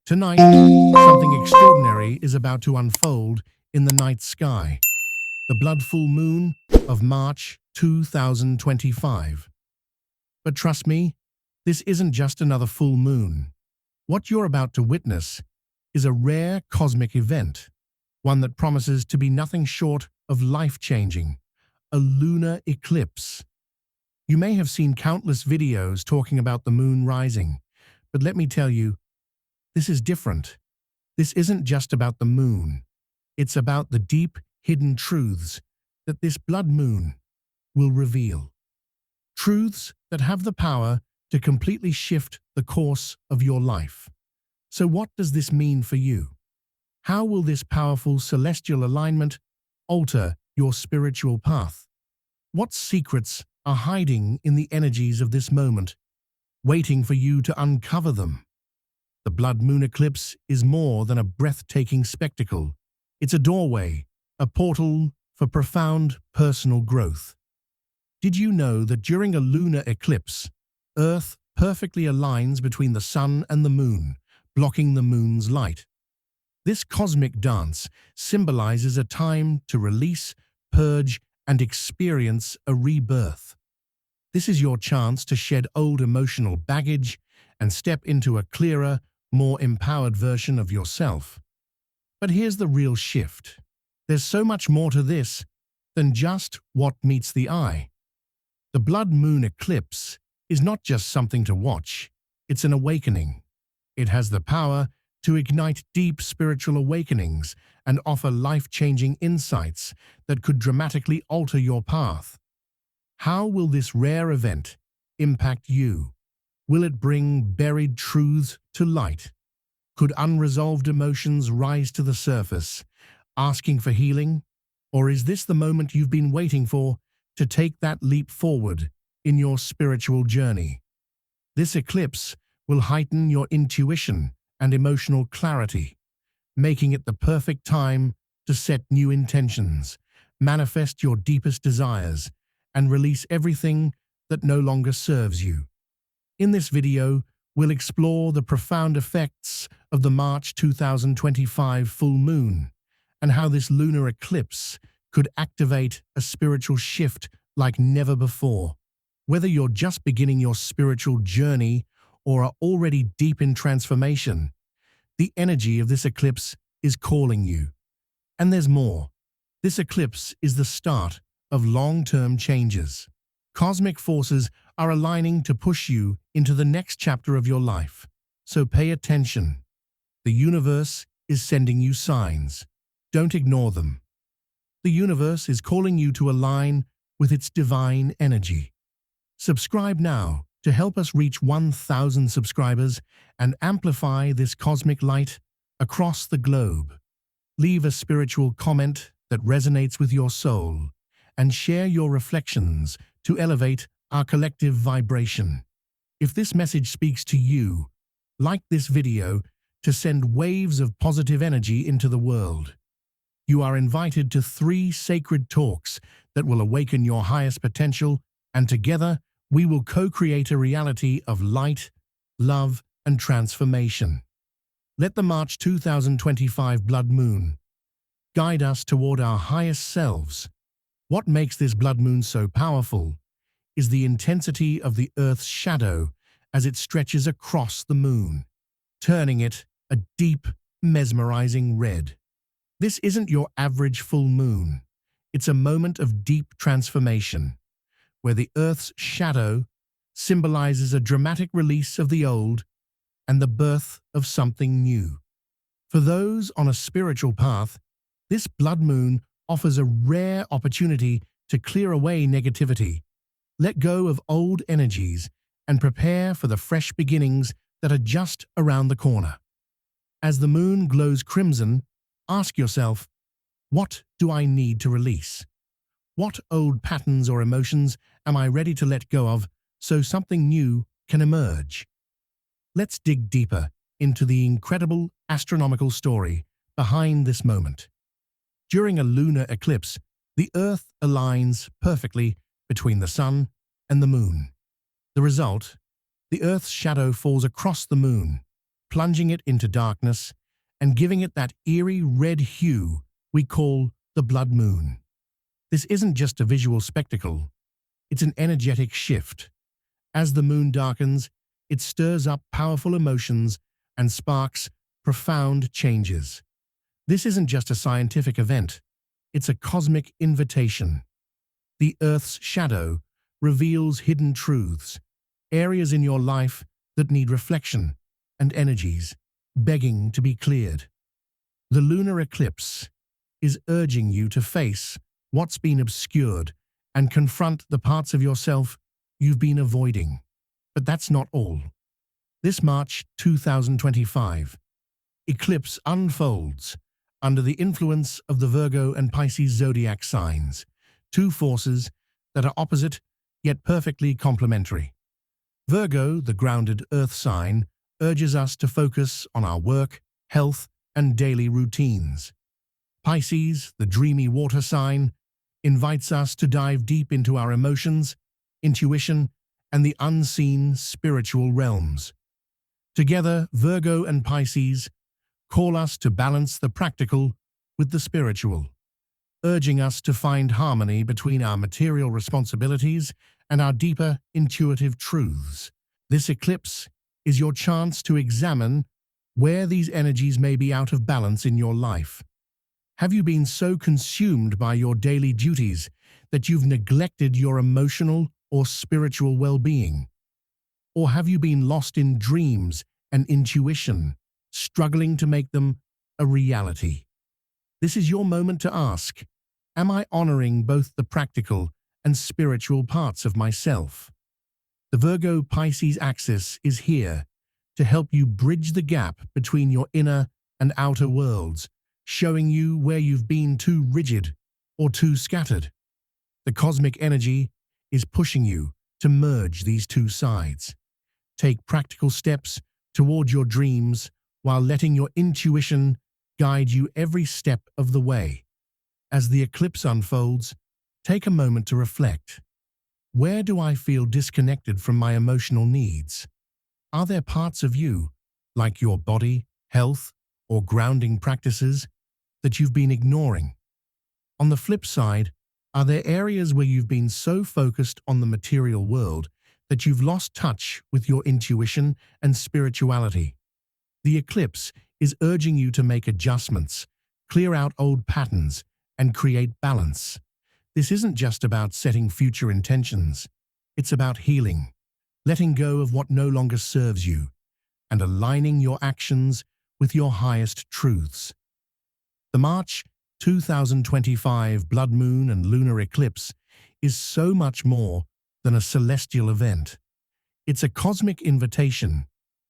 Tonight, something extraordinary is about to unfold in the night sky. The blood full moon of March 2025. But trust me, this isn't just another full moon. What you're about to witness is a rare cosmic event, one that promises to be nothing short of life-changing, a lunar eclipse. You may have seen countless videos talking about the moon rising, but let me tell you, this is different. This isn't just about the moon. It's about the deep, hidden truths that this blood moon will reveal. Truths that have the power to completely shift the course of your life. So what does this mean for you? How will this powerful celestial alignment alter your spiritual path? What secrets are hiding in the energies of this moment, waiting for you to uncover them? The blood moon eclipse is more than a breathtaking spectacle. It's a doorway, a portal for profound personal growth. Did you know that during a lunar eclipse, Earth perfectly aligns between the sun and the moon, blocking the moon's light? This cosmic dance symbolizes a time to release, purge, and experience a rebirth. This is your chance to shed old emotional baggage and step into a clearer, more empowered version of yourself. But here's the real shift. There's so much more to this than just what meets the eye. The blood moon eclipse is not just something to watch, it's an awakening. It has the power to ignite deep spiritual awakenings and offer life-changing insights that could dramatically alter your path. How will this rare event impact you? Will it bring buried truths to light? Could unresolved emotions rise to the surface, asking for healing? Or is this the moment you've been waiting for to take that leap forward in your spiritual journey? This eclipse will heighten your intuition and emotional clarity, making it the perfect time to set new intentions, manifest your deepest desires, and release everything that no longer serves you. In this video, we'll explore the profound effects of the March 2025 full moon and how this lunar eclipse could activate a spiritual shift like never before. Whether you're just beginning your spiritual journey or are already deep in transformation, the energy of this eclipse is calling you. And there's more. This eclipse is the start of long-term changes. Cosmic forces are aligning to push you into the next chapter of your life. So pay attention. The universe is sending you signs. Don't ignore them. The universe is calling you to align with its divine energy. Subscribe now to help us reach 1,000 subscribers and amplify this cosmic light across the globe. Leave a spiritual comment that resonates with your soul and share your reflections to elevate our collective vibration. If this message speaks to you, like this video to send waves of positive energy into the world. You are invited to 3 sacred talks that will awaken your highest potential, and together we will co-create a reality of light, love, and transformation. Let the March 2025 blood moon guide us toward our highest selves. What makes this blood moon so powerful is the intensity of the Earth's shadow as it stretches across the moon, turning it a deep, mesmerizing red. This isn't your average full moon. It's a moment of deep transformation, where the Earth's shadow symbolizes a dramatic release of the old and the birth of something new. For those on a spiritual path, this blood moon offers a rare opportunity to clear away negativity, let go of old energies, and prepare for the fresh beginnings that are just around the corner. As the moon glows crimson, ask yourself, what do I need to release? What old patterns or emotions am I ready to let go of so something new can emerge? Let's dig deeper into the incredible astronomical story behind this moment. During a lunar eclipse, the Earth aligns perfectly between the sun and the moon. The result, the Earth's shadow falls across the moon, plunging it into darkness and giving it that eerie red hue we call the blood moon. This isn't just a visual spectacle, it's an energetic shift. As the moon darkens, it stirs up powerful emotions and sparks profound changes. This isn't just a scientific event, it's a cosmic invitation. The Earth's shadow reveals hidden truths, areas in your life that need reflection, and energies begging to be cleared. The lunar eclipse is urging you to face what's been obscured and confront the parts of yourself you've been avoiding. But that's not all. This March 2025, eclipse unfolds under the influence of the Virgo and Pisces zodiac signs, two forces that are opposite yet perfectly complementary. Virgo, the grounded earth sign, urges us to focus on our work, health, and daily routines. Pisces, the dreamy water sign, invites us to dive deep into our emotions, intuition, and the unseen spiritual realms. Together, Virgo and Pisces call us to balance the practical with the spiritual, urging us to find harmony between our material responsibilities and our deeper intuitive truths. This eclipse is your chance to examine where these energies may be out of balance in your life. Have you been so consumed by your daily duties that you've neglected your emotional or spiritual well-being? Or have you been lost in dreams and intuition, struggling to make them a reality? This is your moment to ask, am I honoring both the practical and spiritual parts of myself? The Virgo-Pisces axis is here to help you bridge the gap between your inner and outer worlds, showing you where you've been too rigid or too scattered. The cosmic energy is pushing you to merge these two sides. Take practical steps toward your dreams while letting your intuition guide you every step of the way. As the eclipse unfolds, take a moment to reflect. Where do I feel disconnected from my emotional needs? Are there parts of you, like your body, health, or grounding practices, that you've been ignoring? On the flip side, are there areas where you've been so focused on the material world that you've lost touch with your intuition and spirituality? The eclipse is urging you to make adjustments, clear out old patterns, and create balance. This isn't just about setting future intentions. It's about healing, letting go of what no longer serves you, and aligning your actions with your highest truths. The March 2025 Blood Moon and Lunar Eclipse is so much more than a celestial event. It's a cosmic invitation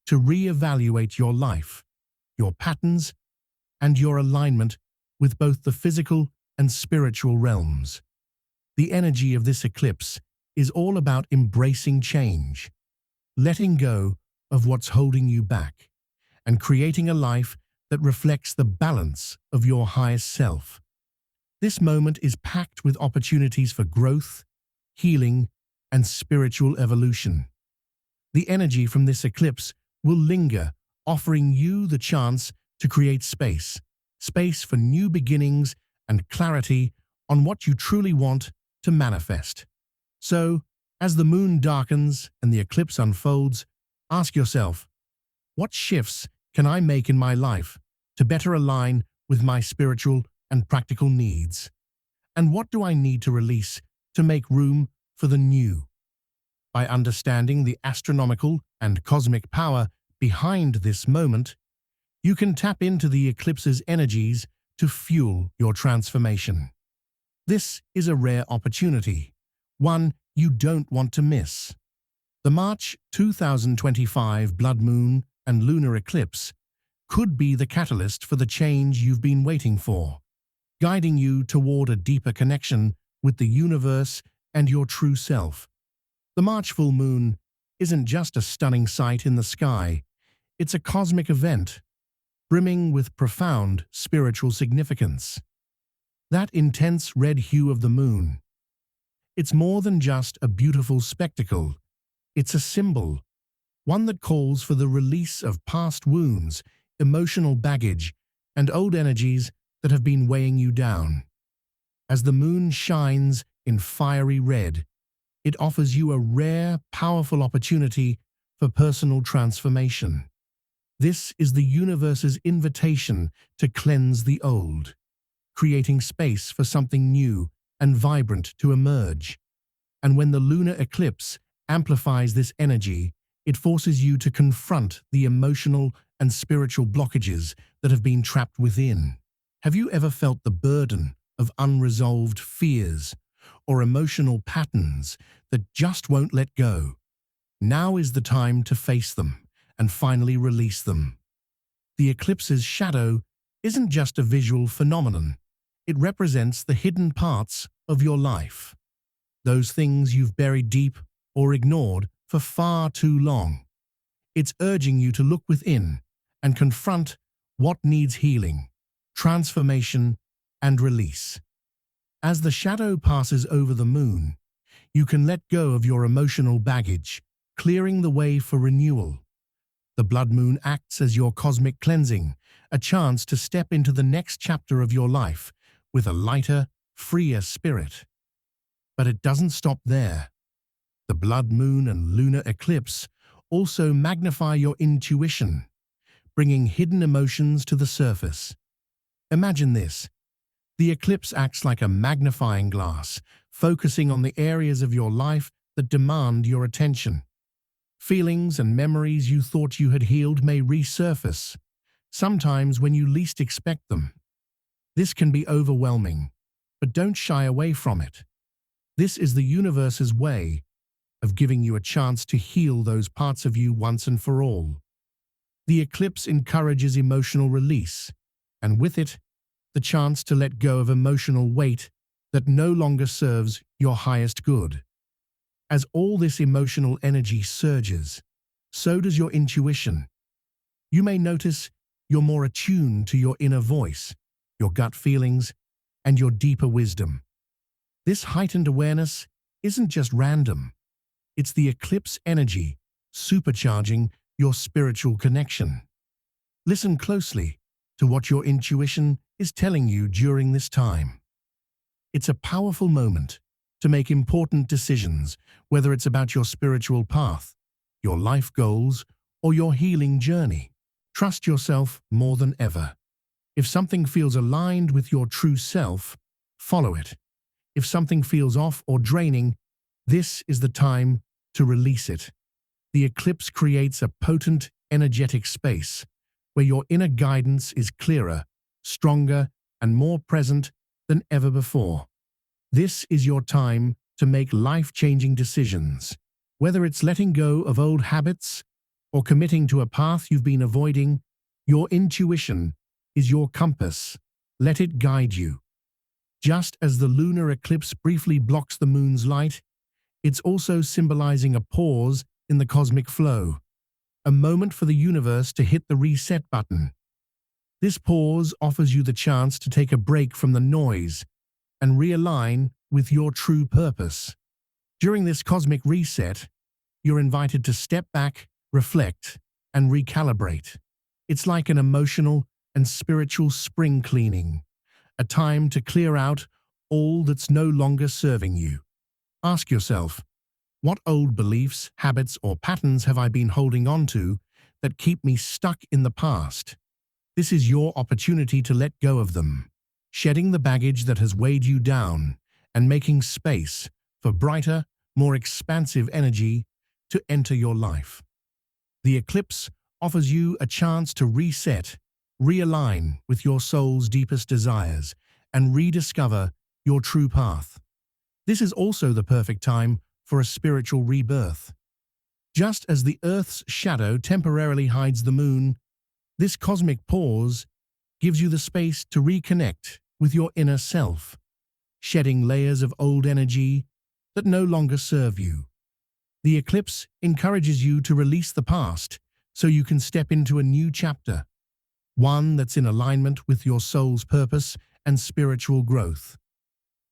to reevaluate your life, your patterns, and your alignment with both the physical and spiritual realms. The energy of this eclipse is all about embracing change, letting go of what's holding you back, and creating a life that reflects the balance of your highest self. This moment is packed with opportunities for growth, healing, and spiritual evolution. The energy from this eclipse will linger, offering you the chance to create space for new beginnings and clarity on what you truly want to manifest. So, as the moon darkens and the eclipse unfolds, ask yourself, what shifts can I make in my life to better align with my spiritual and practical needs? And what do I need to release to make room for the new? By understanding the astronomical and cosmic power behind this moment, you can tap into the eclipse's energies to fuel your transformation. This is a rare opportunity, one you don't want to miss. The March 2025 Blood Moon and Lunar Eclipse could be the catalyst for the change you've been waiting for, guiding you toward a deeper connection with the universe and your true self. The March full moon isn't just a stunning sight in the sky, it's a cosmic event, brimming with profound spiritual significance. That intense red hue of the moon, it's more than just a beautiful spectacle, it's a symbol one that calls for the release of past wounds, emotional baggage, and old energies that have been weighing you down. As the moon shines in fiery red, it offers you a rare, powerful opportunity for personal transformation. This is the universe's invitation to cleanse the old, creating space for something new and vibrant to emerge. And when the lunar eclipse amplifies this energy, it forces you to confront the emotional and spiritual blockages that have been trapped within. Have you ever felt the burden of unresolved fears or emotional patterns that just won't let go? Now is the time to face them and finally release them. The eclipse's shadow isn't just a visual phenomenon. It represents the hidden parts of your life, those things you've buried deep or ignored for far too long. It's urging you to look within and confront what needs healing, transformation, and release. As the shadow passes over the moon, you can let go of your emotional baggage, clearing the way for renewal. The blood moon acts as your cosmic cleansing, a chance to step into the next chapter of your life with a lighter, freer spirit. But it doesn't stop there. The blood moon and lunar eclipse also magnify your intuition, bringing hidden emotions to the surface. Imagine this. The eclipse acts like a magnifying glass, focusing on the areas of your life that demand your attention. Feelings and memories you thought you had healed may resurface, sometimes when you least expect them. This can be overwhelming, but don't shy away from it. This is the universe's way of giving you a chance to heal those parts of you once and for all. The eclipse encourages emotional release, and with it, the chance to let go of emotional weight that no longer serves your highest good. As all this emotional energy surges, so does your intuition. You may notice you're more attuned to your inner voice, your gut feelings, and your deeper wisdom. This heightened awareness isn't just random. It's the eclipse energy supercharging your spiritual connection. Listen closely to what your intuition is telling you during this time. It's a powerful moment to make important decisions, whether it's about your spiritual path, your life goals, or your healing journey. Trust yourself more than ever. If something feels aligned with your true self, follow it. If something feels off or draining, this is the time to release it. The eclipse creates a potent, energetic space where your inner guidance is clearer, stronger, and more present than ever before. This is your time to make life-changing decisions. Whether it's letting go of old habits or committing to a path you've been avoiding, your intuition is your compass. Let it guide you. Just as the lunar eclipse briefly blocks the moon's light, it's also symbolizing a pause in the cosmic flow, a moment for the universe to hit the reset button. This pause offers you the chance to take a break from the noise and realign with your true purpose. During this cosmic reset, you're invited to step back, reflect, and recalibrate. It's like an emotional and spiritual spring cleaning, a time to clear out all that's no longer serving you. Ask yourself, what old beliefs, habits, or patterns have I been holding on to that keep me stuck in the past? This is your opportunity to let go of them, shedding the baggage that has weighed you down and making space for brighter, more expansive energy to enter your life. The eclipse offers you a chance to reset, realign with your soul's deepest desires, and rediscover your true path. This is also the perfect time for a spiritual rebirth. Just as the Earth's shadow temporarily hides the moon, this cosmic pause gives you the space to reconnect with your inner self, shedding layers of old energy that no longer serve you. The eclipse encourages you to release the past so you can step into a new chapter, one that's in alignment with your soul's purpose and spiritual growth.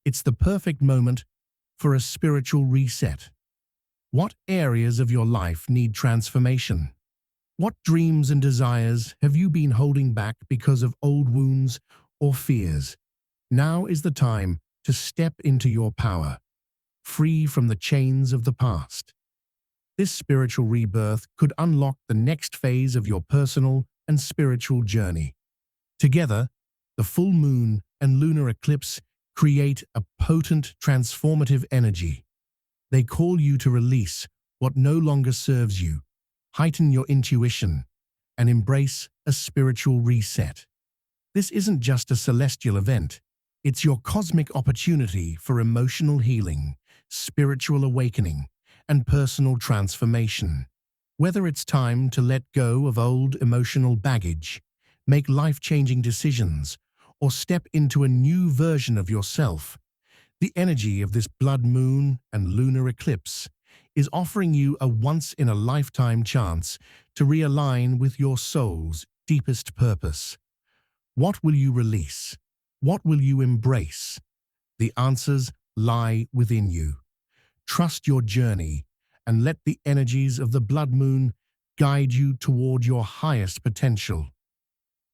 It's the perfect moment for a spiritual reset. What areas of your life need transformation? What dreams and desires have you been holding back because of old wounds or fears? Now is the time to step into your power, free from the chains of the past. This spiritual rebirth could unlock the next phase of your personal and spiritual journey. Together, the full moon and lunar eclipse create a potent, transformative energy. They call you to release what no longer serves you, heighten your intuition, and embrace a spiritual reset. This isn't just a celestial event. It's your cosmic opportunity for emotional healing, spiritual awakening, and personal transformation. Whether it's time to let go of old emotional baggage, make life-changing decisions, or step into a new version of yourself, the energy of this blood moon and lunar eclipse is offering you a once-in-a-lifetime chance to realign with your soul's deepest purpose. What will you release? What will you embrace? The answers lie within you. Trust your journey and let the energies of the blood moon guide you toward your highest potential.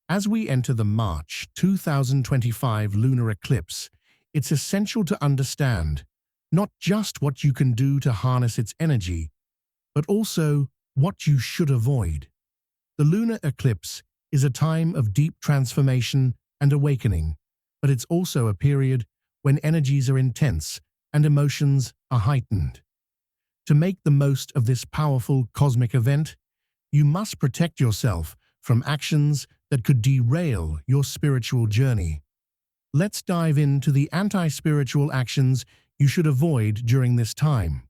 As we enter the March 2025 lunar eclipse, it's essential to understand not just what you can do to harness its energy, but also what you should avoid. The lunar eclipse is a time of deep transformation and awakening, but it's also a period when energies are intense and emotions are heightened. To make the most of this powerful cosmic event, you must protect yourself from actions that could derail your spiritual journey. Let's dive into the anti-spiritual actions you should avoid during this time,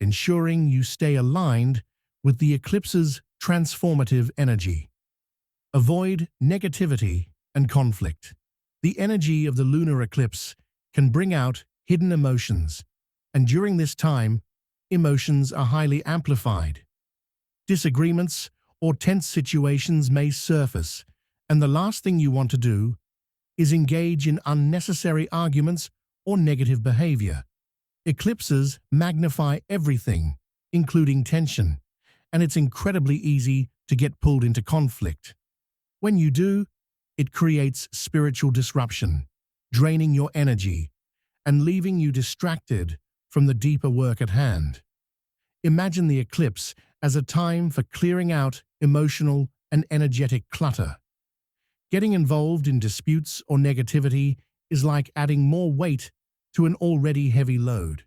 ensuring you stay aligned with the eclipse's transformative energy. Avoid negativity and conflict. The energy of the lunar eclipse can bring out hidden emotions, and during this time, emotions are highly amplified. Disagreements or tense situations may surface, and the last thing you want to do is engage in unnecessary arguments or negative behavior. Eclipses magnify everything, including tension, and it's incredibly easy to get pulled into conflict. When you do, it creates spiritual disruption, draining your energy and leaving you distracted from the deeper work at hand. Imagine the eclipse as a time for clearing out emotional and energetic clutter. Getting involved in disputes or negativity is like adding more weight to an already heavy load.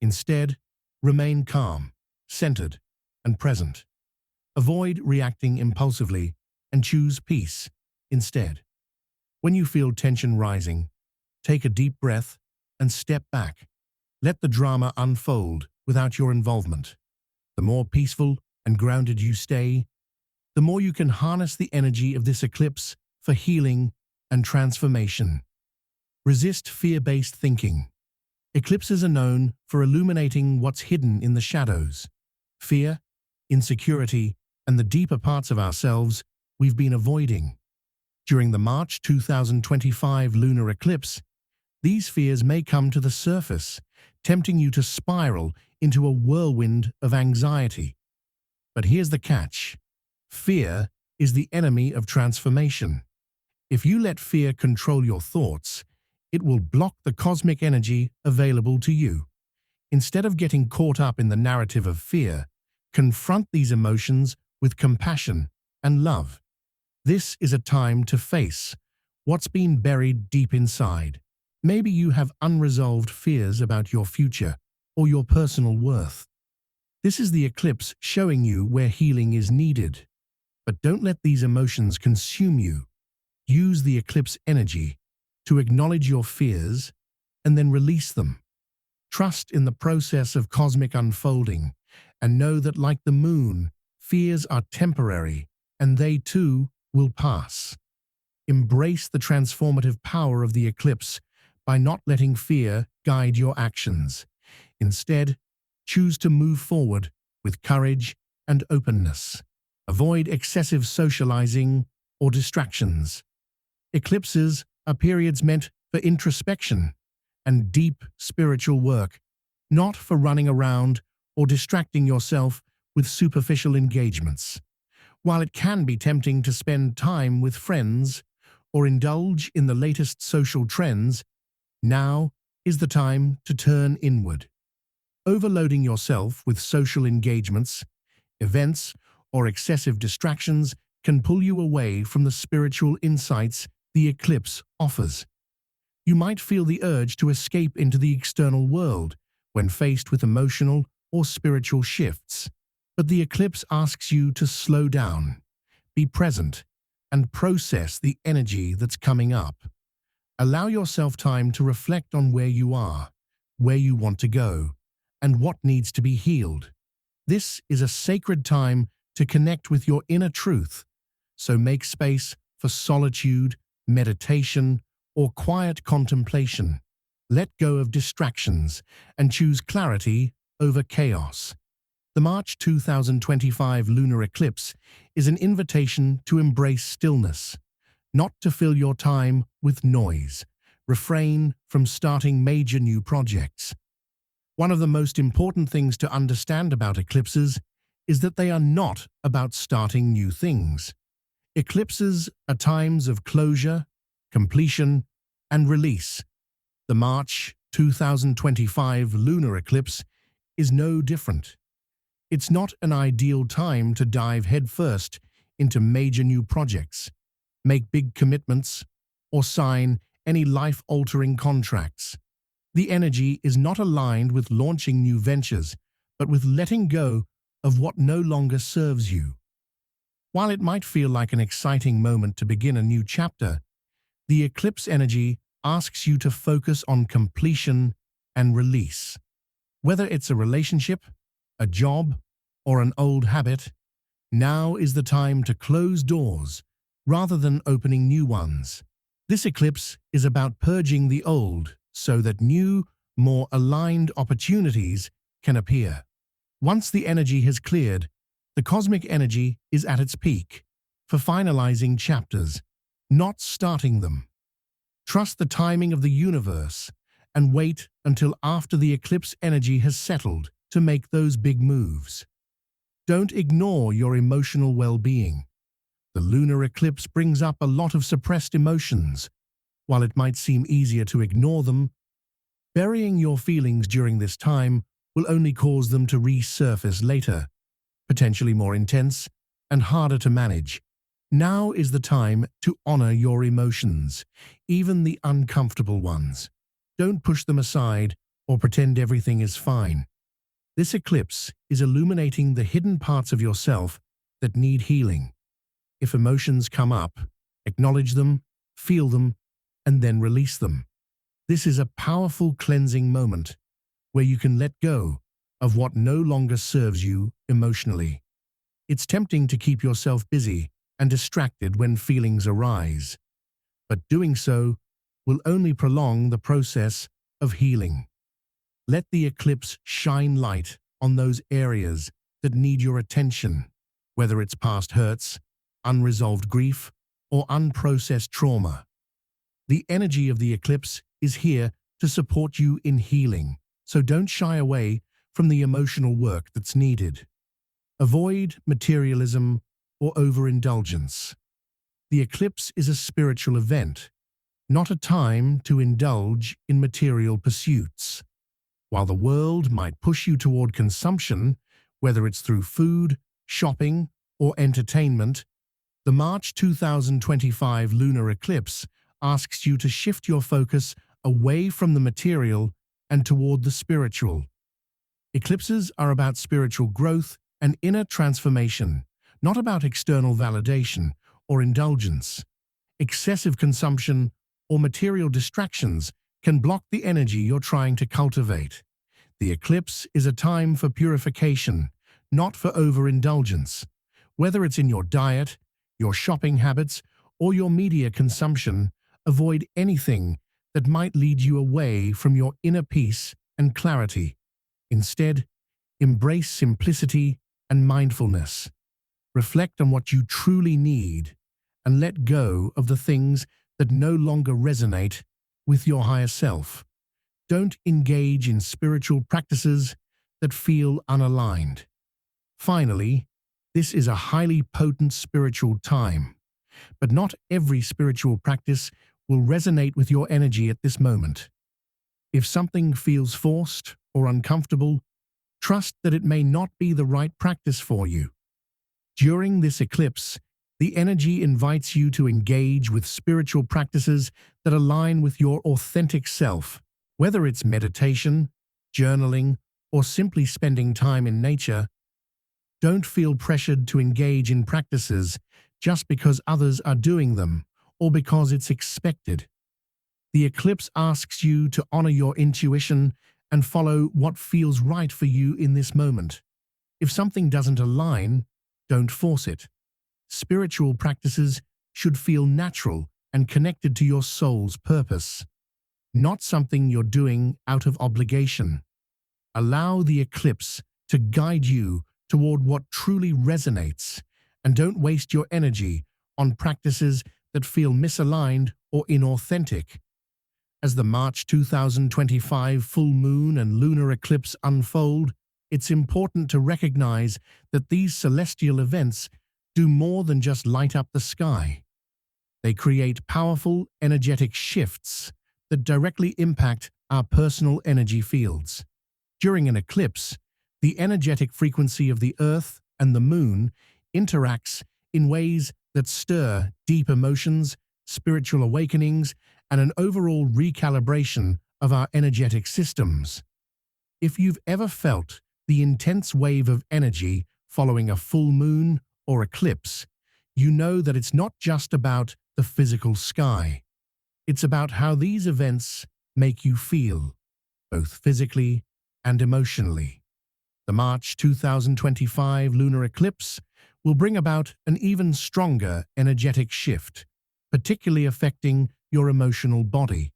Instead, remain calm, centered, and present. Avoid reacting impulsively and choose peace instead. When you feel tension rising, take a deep breath and step back. Let the drama unfold without your involvement. The more peaceful and grounded you stay, the more you can harness the energy of this eclipse for healing and transformation. Resist fear-based thinking. Eclipses are known for illuminating what's hidden in the shadows. Fear, insecurity, and the deeper parts of ourselves we've been avoiding. During the March 2025 lunar eclipse, these fears may come to the surface, tempting you to spiral into a whirlwind of anxiety. But here's the catch. Fear is the enemy of transformation. If you let fear control your thoughts, it will block the cosmic energy available to you. Instead of getting caught up in the narrative of fear, confront these emotions with compassion and love. This is a time to face what's been buried deep inside. Maybe you have unresolved fears about your future or your personal worth. This is the eclipse showing you where healing is needed. But don't let these emotions consume you. Use the eclipse energy to acknowledge your fears and then release them. Trust in the process of cosmic unfolding and know that, like the moon, fears are temporary and they too will pass. Embrace the transformative power of the eclipse by not letting fear guide your actions. Instead, choose to move forward with courage and openness. Avoid excessive socializing or distractions. Eclipses are periods meant for introspection and deep spiritual work, not for running around or distracting yourself with superficial engagements. While it can be tempting to spend time with friends or indulge in the latest social trends, now is the time to turn inward. Overloading yourself with social engagements, events, or excessive distractions can pull you away from the spiritual insights the eclipse offers. You might feel the urge to escape into the external world when faced with emotional or spiritual shifts, but the eclipse asks you to slow down, be present, and process the energy that's coming up. Allow yourself time to reflect on where you are, where you want to go, and what needs to be healed. This is a sacred time to connect with your inner truth, so make space for solitude, meditation, or quiet contemplation. Let go of distractions and choose clarity over chaos. The March 2025 lunar eclipse is an invitation to embrace stillness, not to fill your time with noise. Refrain from starting major new projects. One of the most important things to understand about eclipses is that they are not about starting new things. Eclipses are times of closure, completion, and release. The March 2025 lunar eclipse is no different. It's not an ideal time to dive headfirst into major new projects, make big commitments, or sign any life-altering contracts. The energy is not aligned with launching new ventures, but with letting go of what no longer serves you. While it might feel like an exciting moment to begin a new chapter, the eclipse energy asks you to focus on completion and release. Whether it's a relationship, a job, or an old habit, now is the time to close doors rather than opening new ones. This eclipse is about purging the old so that new, more aligned opportunities can appear. Once the energy has cleared, the cosmic energy is at its peak for finalizing chapters, not starting them. Trust the timing of the universe and wait until after the eclipse energy has settled to make those big moves. Don't ignore your emotional well-being. The lunar eclipse brings up a lot of suppressed emotions. While it might seem easier to ignore them, burying your feelings during this time will only cause them to resurface later, potentially more intense and harder to manage. Now is the time to honor your emotions, even the uncomfortable ones. Don't push them aside or pretend everything is fine. This eclipse is illuminating the hidden parts of yourself that need healing. If emotions come up, acknowledge them, feel them, and then release them. This is a powerful cleansing moment where you can let go of what no longer serves you emotionally. It's tempting to keep yourself busy and distracted when feelings arise, but doing so will only prolong the process of healing. Let the eclipse shine light on those areas that need your attention, whether it's past hurts, unresolved grief, or unprocessed trauma. The energy of the eclipse is here to support you in healing, so don't shy away from the emotional work that's needed. Avoid materialism or overindulgence. The eclipse is a spiritual event, not a time to indulge in material pursuits. While the world might push you toward consumption, whether it's through food, shopping, or entertainment, the March 2025 lunar eclipse asks you to shift your focus away from the material and toward the spiritual. Eclipses are about spiritual growth and inner transformation, not about external validation or indulgence. Excessive consumption or material distractions can block the energy you're trying to cultivate. The eclipse is a time for purification, not for overindulgence. Whether it's in your diet, your shopping habits, or your media consumption, avoid anything that might lead you away from your inner peace and clarity. Instead, embrace simplicity and mindfulness. Reflect on what you truly need and let go of the things that no longer resonate with your higher self. Don't engage in spiritual practices that feel unaligned. Finally, this is a highly potent spiritual time, but not every spiritual practice will resonate with your energy at this moment. If something feels forced or uncomfortable, trust that it may not be the right practice for you. During this eclipse, the energy invites you to engage with spiritual practices that align with your authentic self, whether it's meditation, journaling, or simply spending time in nature. Don't feel pressured to engage in practices just because others are doing them or because it's expected. The eclipse asks you to honor your intuition and follow what feels right for you in this moment. If something doesn't align, don't force it. Spiritual practices should feel natural and connected to your soul's purpose, not something you're doing out of obligation. Allow the eclipse to guide you toward what truly resonates, and don't waste your energy on practices that feel misaligned or inauthentic. As the March 2025 full moon and lunar eclipse unfold, it's important to recognize that these celestial events do more than just light up the sky. They create powerful, energetic shifts that directly impact our personal energy fields. During an eclipse, the energetic frequency of the Earth and the Moon interacts in ways that stir deep emotions, spiritual awakenings, and an overall recalibration of our energetic systems. If you've ever felt the intense wave of energy following a full moon or eclipse, you know that it's not just about the physical sky. It's about how these events make you feel, both physically and emotionally. The March 2025 lunar eclipse will bring about an even stronger energetic shift, particularly affecting your emotional body.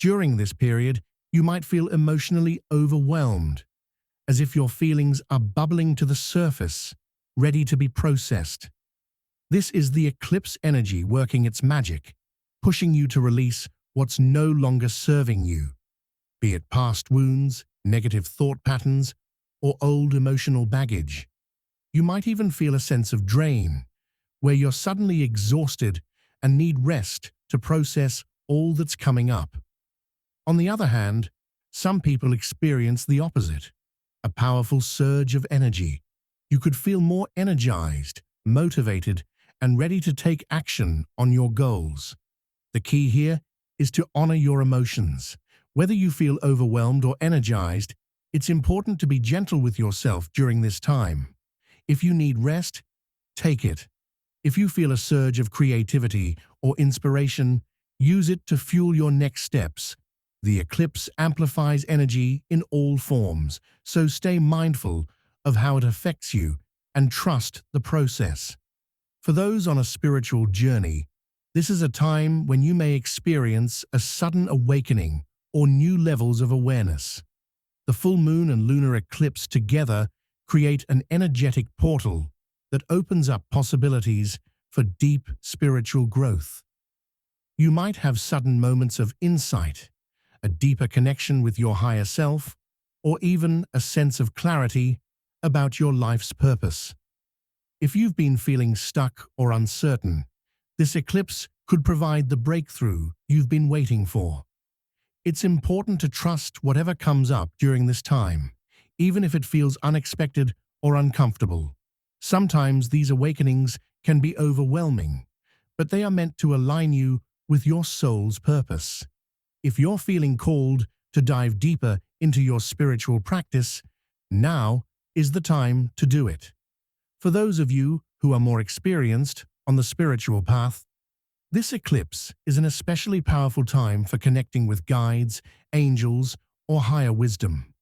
During this period, you might feel emotionally overwhelmed, as if your feelings are bubbling to the surface, ready to be processed. This is the eclipse energy working its magic, pushing you to release what's no longer serving you, be it past wounds, negative thought patterns, or old emotional baggage. You might even feel a sense of drain, where you're suddenly exhausted and need rest to process all that's coming up. On the other hand, some people experience the opposite, a powerful surge of energy. You could feel more energized, motivated, and ready to take action on your goals. The key here is to honor your emotions. Whether you feel overwhelmed or energized, it's important to be gentle with yourself during this time. If you need rest, take it. If you feel a surge of creativity or inspiration, use it to fuel your next steps. The eclipse amplifies energy in all forms, so stay mindful of how it affects you and trust the process. For those on a spiritual journey, this is a time when you may experience a sudden awakening or new levels of awareness. The full moon and lunar eclipse together create an energetic portal that opens up possibilities for deep spiritual growth. You might have sudden moments of insight, a deeper connection with your higher self, or even a sense of clarity about your life's purpose. If you've been feeling stuck or uncertain, this eclipse could provide the breakthrough you've been waiting for. It's important to trust whatever comes up during this time, even if it feels unexpected or uncomfortable. Sometimes these awakenings can be overwhelming, but they are meant to align you with your soul's purpose. If you're feeling called to dive deeper into your spiritual practice, now is the time to do it. For those of you who are more experienced on the spiritual path, this eclipse is an especially powerful time for connecting with guides, angels, or higher wisdom.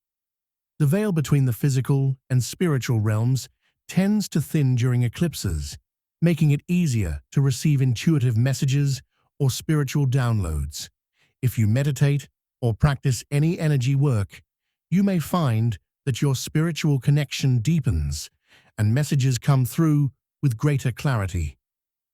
The veil between the physical and spiritual realms tends to thin during eclipses, making it easier to receive intuitive messages or spiritual downloads. If you meditate or practice any energy work, you may find that your spiritual connection deepens and messages come through with greater clarity.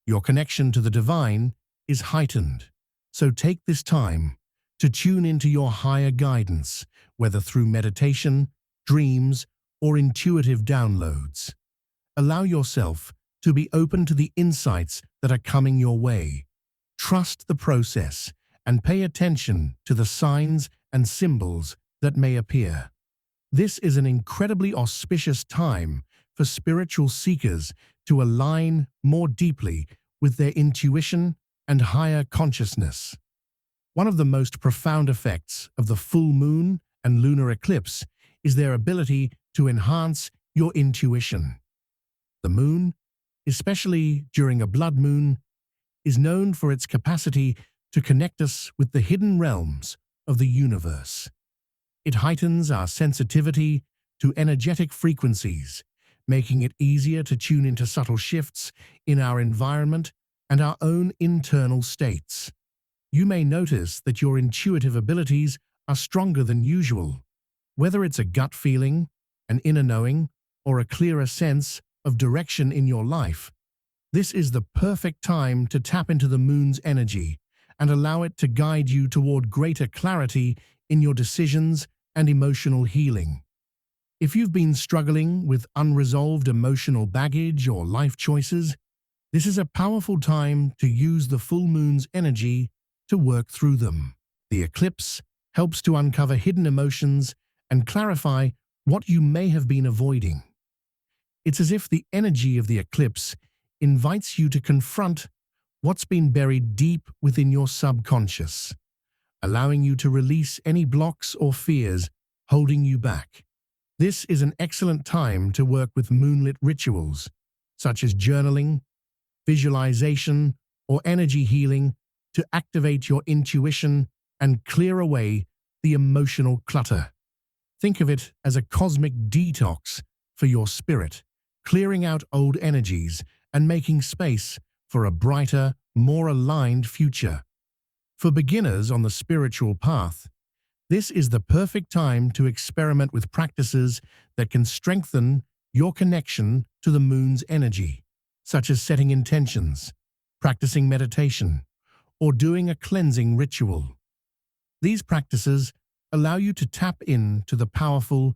Your connection to the divine is heightened, so take this time to tune into your higher guidance, whether through meditation, dreams, or intuitive downloads. Allow yourself to be open to the insights that are coming your way. Trust the process and pay attention to the signs and symbols that may appear. This is an incredibly auspicious time for spiritual seekers to align more deeply with their intuition and higher consciousness. One of the most profound effects of the full moon and lunar eclipse is their ability to enhance your intuition. The moon, especially during a blood moon, is known for its capacity to connect us with the hidden realms of the universe. It heightens our sensitivity to energetic frequencies, making it easier to tune into subtle shifts in our environment and our own internal states. You may notice that your intuitive abilities are stronger than usual, whether it's a gut feeling, an inner knowing, or a clearer sense of direction in your life. This is the perfect time to tap into the moon's energy and allow it to guide you toward greater clarity in your decisions and emotional healing. If you've been struggling with unresolved emotional baggage or life choices, this is a powerful time to use the full moon's energy to work through them. The eclipse helps to uncover hidden emotions and clarify what you may have been avoiding. It's as if the energy of the eclipse invites you to confront what's been buried deep within your subconscious, allowing you to release any blocks or fears holding you back. This is an excellent time to work with moonlit rituals, such as journaling, visualization, or energy healing to activate your intuition and clear away the emotional clutter. Think of it as a cosmic detox for your spirit, clearing out old energies and making space for a brighter, more aligned future. For beginners on the spiritual path, this is the perfect time to experiment with practices that can strengthen your connection to the moon's energy, such as setting intentions, practicing meditation, or doing a cleansing ritual. These practices allow you to tap into the powerful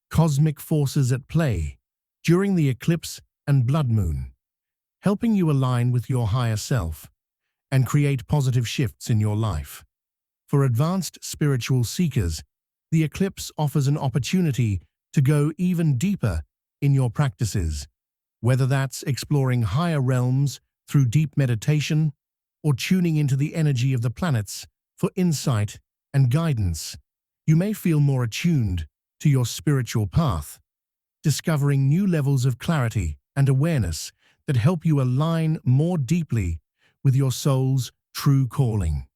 cosmic forces at play during the eclipse and blood moon, helping you align with your higher self and create positive shifts in your life. For advanced spiritual seekers, the eclipse offers an opportunity to go even deeper in your practices, whether that's exploring higher realms through deep meditation or tuning into the energy of the planets for insight and guidance. You may feel more attuned to your spiritual path, discovering new levels of clarity and awareness that help you align more deeply with your soul's true calling.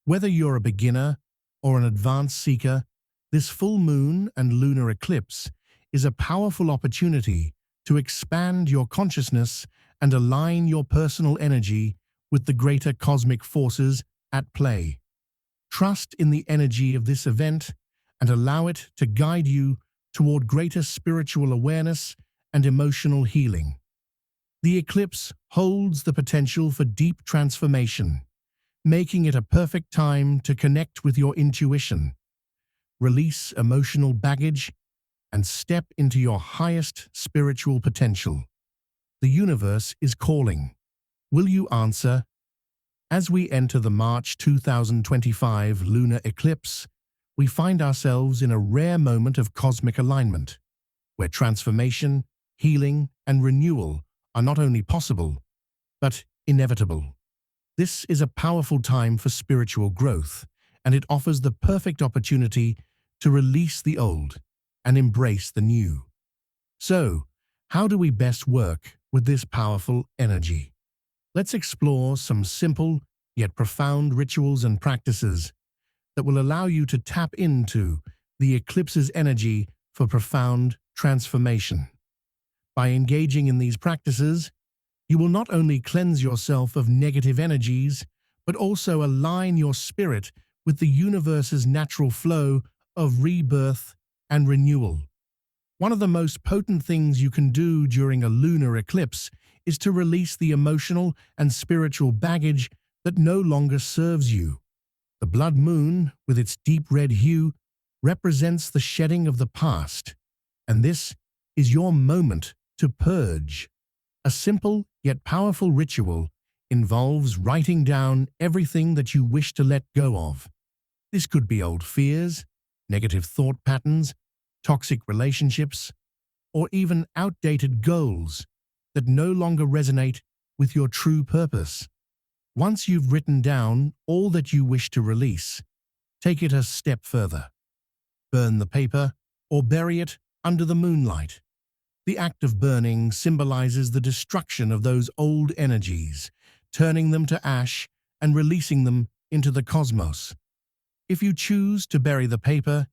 Whether you're a beginner or an advanced seeker, this full moon and lunar eclipse is a powerful opportunity to expand your consciousness and align your personal energy with the greater cosmic forces at play. Trust in the energy of this event and allow it to guide you toward greater spiritual awareness and emotional healing. The eclipse holds the potential for deep transformation, making it a perfect time to connect with your intuition, release emotional baggage, and step into your highest spiritual potential. The universe is calling. Will you answer? As we enter the March 2025 lunar eclipse, we find ourselves in a rare moment of cosmic alignment, where transformation, healing, and renewal are not only possible, but inevitable. This is a powerful time for spiritual growth, and it offers the perfect opportunity to release the old and embrace the new. So, how do we best work with this powerful energy? Let's explore some simple yet profound rituals and practices that will allow you to tap into the eclipse's energy for profound transformation. By engaging in these practices, you will not only cleanse yourself of negative energies, but also align your spirit with the universe's natural flow of rebirth and renewal. One of the most potent things you can do during a lunar eclipse is to release the emotional and spiritual baggage that no longer serves you. The blood moon, with its deep red hue, represents the shedding of the past, And this is your moment to purge. A simple yet powerful ritual involves writing down everything that you wish to let go of. This could be old fears, negative thought patterns, toxic relationships, or even outdated goals that no longer resonate with your true purpose. Once you've written down all that you wish to release, take it a step further. Burn the paper or bury it under the moonlight. The act of burning symbolizes the destruction of those old energies, turning them to ash and releasing them into the cosmos. If you choose to bury the paper,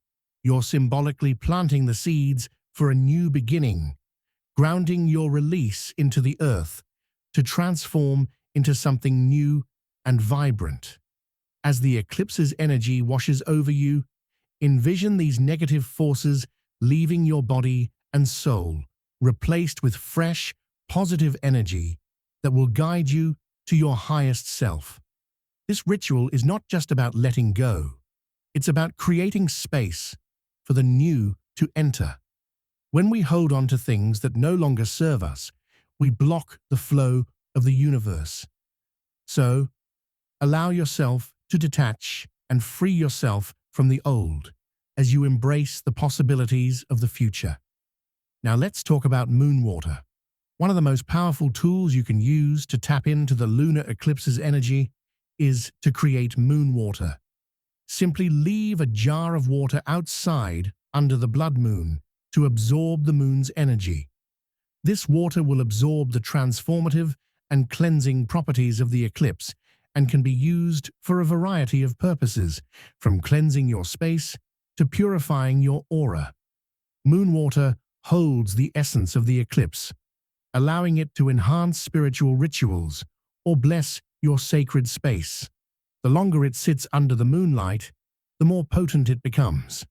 you're symbolically planting the seeds for a new beginning, grounding your release into the earth to transform into something new and vibrant. As the eclipse's energy washes over you, envision these negative forces leaving your body and soul, replaced with fresh, positive energy that will guide you to your highest self. This ritual is not just about letting go. It's about creating space for the new to enter. When we hold on to things that no longer serve us, we block the flow of the universe. So, allow yourself to detach and free yourself from the old as you embrace the possibilities of the future. Now let's talk about moon water. One of the most powerful tools you can use to tap into the lunar eclipse's energy is to create moon water. Simply leave a jar of water outside under the blood moon to absorb the moon's energy. This water will absorb the transformative and cleansing properties of the eclipse and can be used for a variety of purposes, from cleansing your space to purifying your aura. Moon water holds the essence of the eclipse, allowing it to enhance spiritual rituals or bless your sacred space. The longer it sits under the moonlight, the more potent it becomes.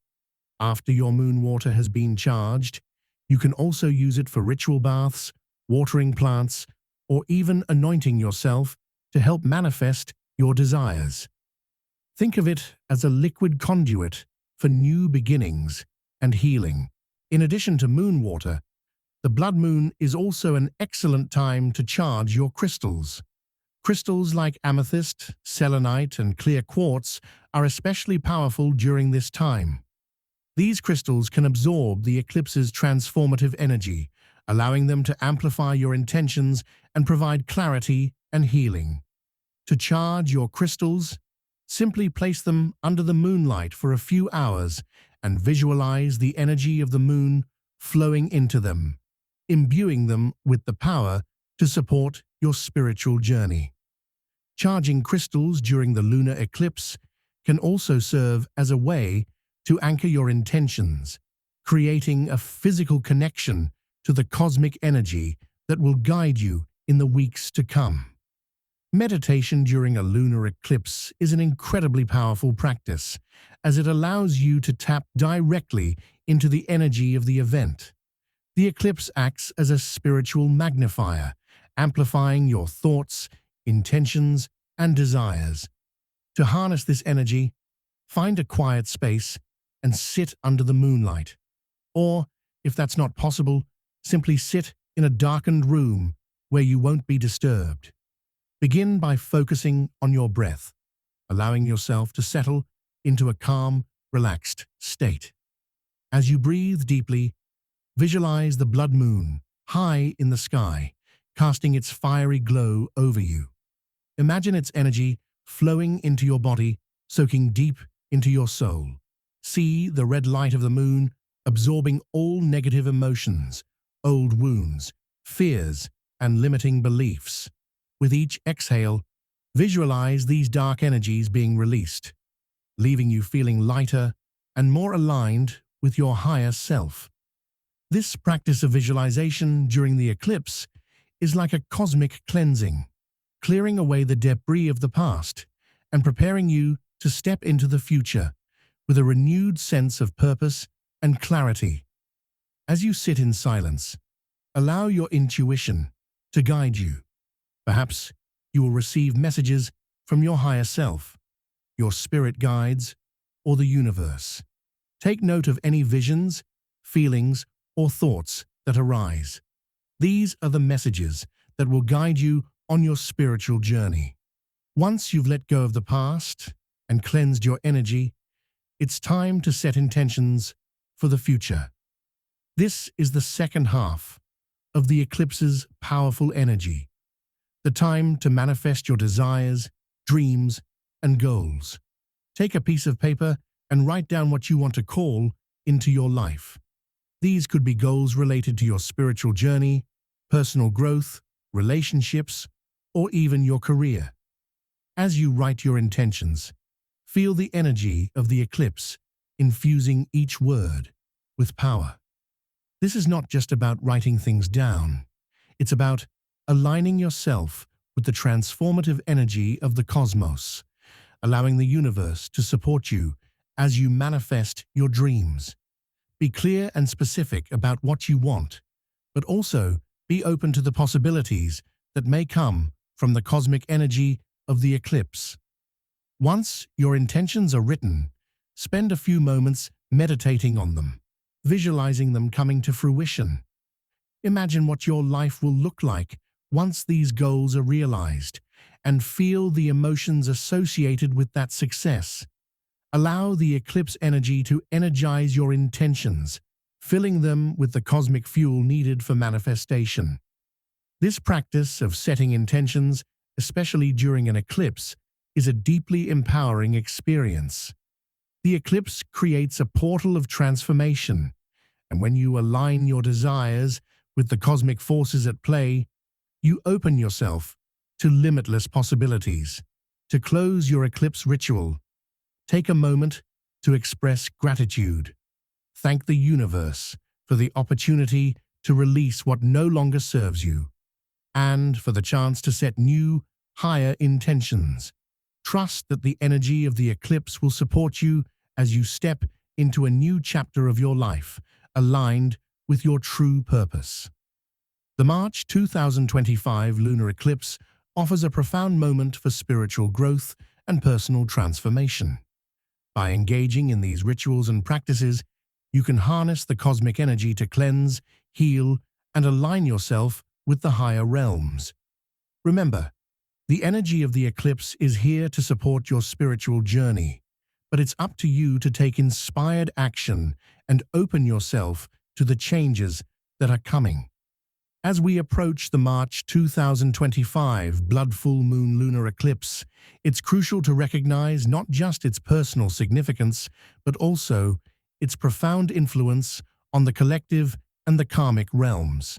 After your moon water has been charged, you can also use it for ritual baths, watering plants, or even anointing yourself to help manifest your desires. Think of it as a liquid conduit for new beginnings and healing. In addition to moon water, the blood moon is also an excellent time to charge your crystals. Crystals like amethyst, selenite, and clear quartz are especially powerful during this time. These crystals can absorb the eclipse's transformative energy, allowing them to amplify your intentions and provide clarity and healing. To charge your crystals, simply place them under the moonlight for a few hours and visualize the energy of the moon flowing into them, imbuing them with the power to support your spiritual journey. Charging crystals during the lunar eclipse can also serve as a way to anchor your intentions, creating a physical connection to the cosmic energy that will guide you in the weeks to come. Meditation during a lunar eclipse is an incredibly powerful practice, as it allows you to tap directly into the energy of the event. The eclipse acts as a spiritual magnifier, amplifying your thoughts, intentions, and desires. To harness this energy, find a quiet space and sit under the moonlight. Or, if that's not possible, simply sit in a darkened room where you won't be disturbed. Begin by focusing on your breath, allowing yourself to settle into a calm, relaxed state. As you breathe deeply, visualize the blood moon high in the sky, casting its fiery glow over you. Imagine its energy flowing into your body, soaking deep into your soul. See the red light of the moon absorbing all negative emotions, old wounds, fears, and limiting beliefs. With each exhale, visualize these dark energies being released, leaving you feeling lighter and more aligned with your higher self. This practice of visualization during the eclipse is like a cosmic cleansing, clearing away the debris of the past and preparing you to step into the future with a renewed sense of purpose and clarity. As you sit in silence, allow your intuition to guide you. Perhaps you will receive messages from your higher self, your spirit guides, or the universe. Take note of any visions, feelings, or thoughts that arise. These are the messages that will guide you on your spiritual journey. Once you've let go of the past and cleansed your energy, it's time to set intentions for the future. This is the second half of the eclipse's powerful energy, the time to manifest your desires, dreams, and goals. Take a piece of paper and write down what you want to call into your life. These could be goals related to your spiritual journey, personal growth, relationships, or even your career. As you write your intentions, feel the energy of the eclipse infusing each word with power. This is not just about writing things down. It's about aligning yourself with the transformative energy of the cosmos, allowing the universe to support you as you manifest your dreams. Be clear and specific about what you want, but also be open to the possibilities that may come from the cosmic energy of the eclipse. Once your intentions are written, spend a few moments meditating on them, visualizing them coming to fruition. Imagine what your life will look like once these goals are realized, and feel the emotions associated with that success. Allow the eclipse energy to energize your intentions, filling them with the cosmic fuel needed for manifestation. This practice of setting intentions, especially during an eclipse, is a deeply empowering experience. The eclipse creates a portal of transformation, and when you align your desires with the cosmic forces at play, you open yourself to limitless possibilities. To close your eclipse ritual, take a moment to express gratitude. Thank the universe for the opportunity to release what no longer serves you, and for the chance to set new, higher intentions. Trust that the energy of the eclipse will support you as you step into a new chapter of your life, aligned with your true purpose. The March 2025 lunar eclipse offers a profound moment for spiritual growth and personal transformation. By engaging in these rituals and practices, you can harness the cosmic energy to cleanse, heal, and align yourself with the higher realms. Remember, the energy of the eclipse is here to support your spiritual journey, but it's up to you to take inspired action and open yourself to the changes that are coming. As we approach the March 2025 Blood Full Moon Lunar Eclipse, it's crucial to recognize not just its personal significance, but also its profound influence on the collective and the karmic realms.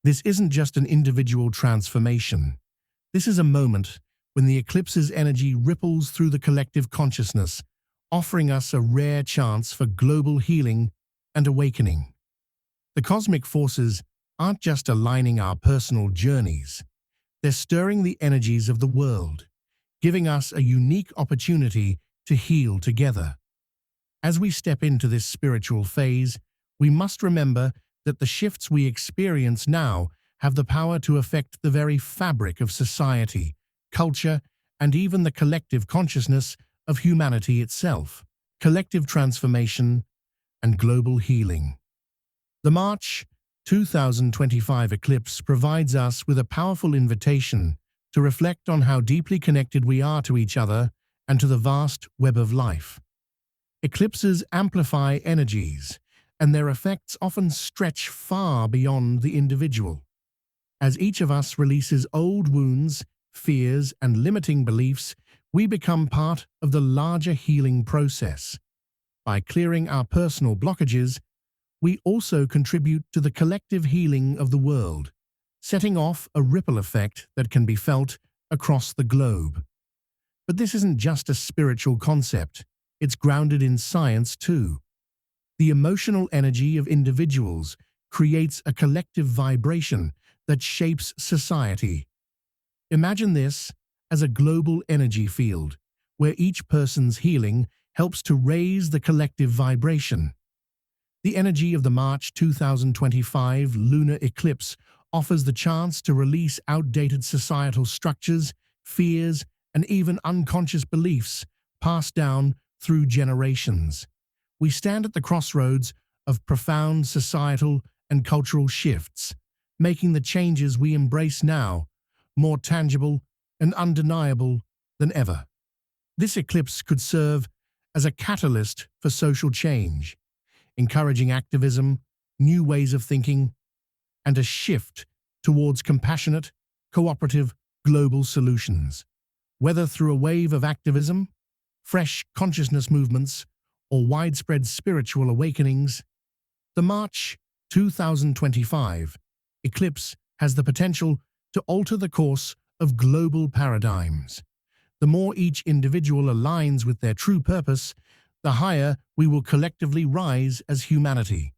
This isn't just an individual transformation. This is a moment when the eclipse's energy ripples through the collective consciousness, offering us a rare chance for global healing and awakening. The cosmic forces aren't just aligning our personal journeys, they're stirring the energies of the world, giving us a unique opportunity to heal together. As we step into this spiritual phase, we must remember that the shifts we experience now have the power to affect the very fabric of society, culture, and even the collective consciousness of humanity itself. Collective transformation and global healing. The March 2025 eclipse provides us with a powerful invitation to reflect on how deeply connected we are to each other and to the vast web of life. Eclipses amplify energies, and their effects often stretch far beyond the individual. As each of us releases old wounds, fears, and limiting beliefs, we become part of the larger healing process. By clearing our personal blockages, we also contribute to the collective healing of the world, setting off a ripple effect that can be felt across the globe. But this isn't just a spiritual concept, it's grounded in science too. The emotional energy of individuals creates a collective vibration that shapes society. Imagine this as a global energy field, where each person's healing helps to raise the collective vibration. The energy of the March 2025 lunar eclipse offers the chance to release outdated societal structures, fears, and even unconscious beliefs passed down through generations. We stand at the crossroads of profound societal and cultural shifts, making the changes we embrace now more tangible and undeniable than ever. This eclipse could serve as a catalyst for social change, encouraging activism, new ways of thinking, and a shift towards compassionate, cooperative, global solutions. Whether through a wave of activism, fresh consciousness movements, or widespread spiritual awakenings, the March 2025 eclipse has the potential to alter the course of global paradigms. The more each individual aligns with their true purpose, the higher we will collectively rise as humanity.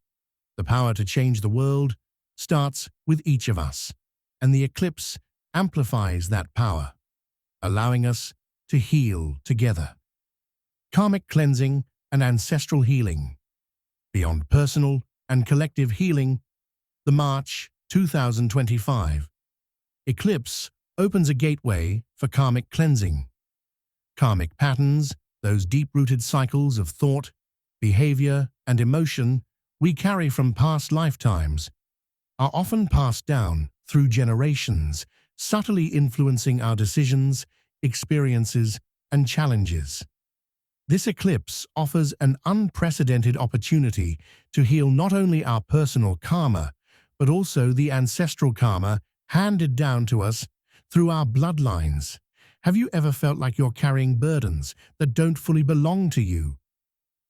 The power to change the world starts with each of us, and the eclipse amplifies that power, allowing us to heal together. Karmic cleansing and ancestral healing. Beyond personal and collective healing, the March 2025 eclipse opens a gateway for karmic cleansing. Karmic patterns, those deep-rooted cycles of thought, behavior, and emotion we carry from past lifetimes, are often passed down through generations, subtly influencing our decisions, experiences, and challenges. This eclipse offers an unprecedented opportunity to heal not only our personal karma, but also the ancestral karma handed down to us through our bloodlines. Have you ever felt like you're carrying burdens that don't fully belong to you?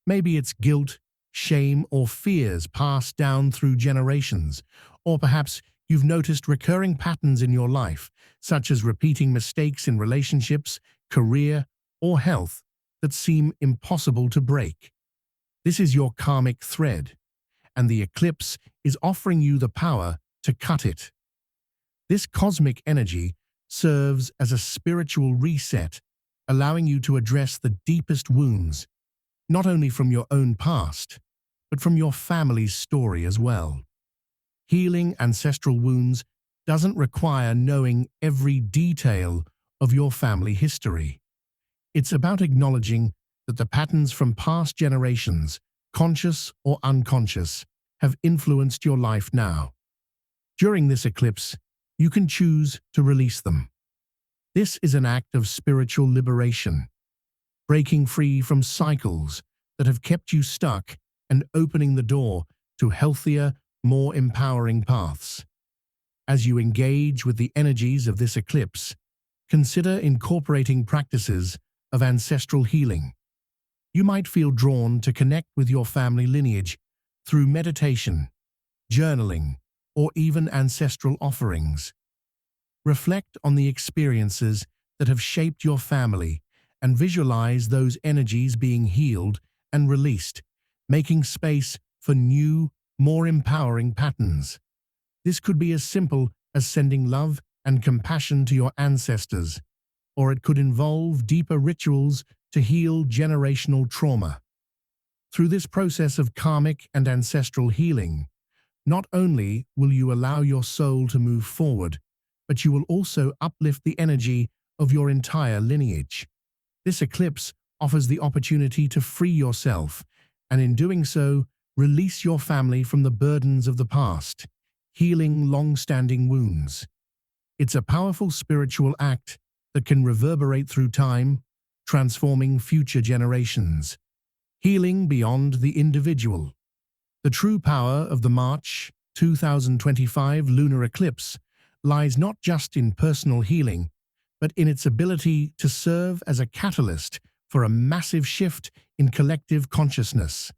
Maybe it's guilt, shame, or fears passed down through generations, or perhaps you've noticed recurring patterns in your life, such as repeating mistakes in relationships, career, or health that seem impossible to break. This is your karmic thread, and the eclipse is offering you the power to cut it. This cosmic energy serves as a spiritual reset, allowing you to address the deepest wounds, not only from your own past, but from your family's story as well. Healing ancestral wounds doesn't require knowing every detail of your family history. It's about acknowledging that the patterns from past generations, conscious or unconscious, have influenced your life now. During this eclipse, you can choose to release them. This is an act of spiritual liberation, breaking free from cycles that have kept you stuck and opening the door to healthier, more empowering paths. As you engage with the energies of this eclipse, consider incorporating practices of ancestral healing. You might feel drawn to connect with your family lineage through meditation, journaling, or even ancestral offerings. Reflect on the experiences that have shaped your family and visualize those energies being healed and released, making space for new, more empowering patterns. This could be as simple as sending love and compassion to your ancestors, or it could involve deeper rituals to heal generational trauma. Through this process of karmic and ancestral healing, not only will you allow your soul to move forward, but you will also uplift the energy of your entire lineage. This eclipse offers the opportunity to free yourself, and in doing so, release your family from the burdens of the past, healing long-standing wounds. It's a powerful spiritual act that can reverberate through time, transforming future generations. Healing beyond the individual. The true power of the March 2025 lunar eclipse lies not just in personal healing, but in its ability to serve as a catalyst for a massive shift in collective consciousness.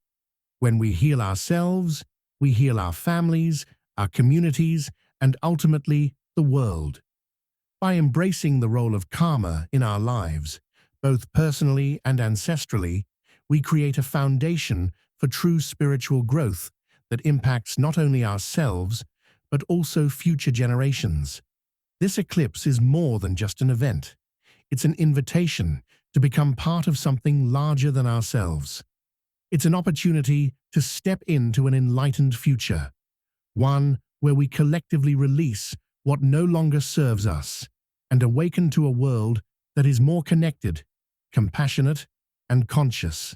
When we heal ourselves, we heal our families, our communities, and ultimately the world. By embracing the role of karma in our lives, both personally and ancestrally, we create a foundation for true spiritual growth that impacts not only ourselves, but also future generations. This eclipse is more than just an event. It's an invitation to become part of something larger than ourselves. It's an opportunity to step into an enlightened future, one where we collectively release what no longer serves us and awaken to a world that is more connected, compassionate, and conscious.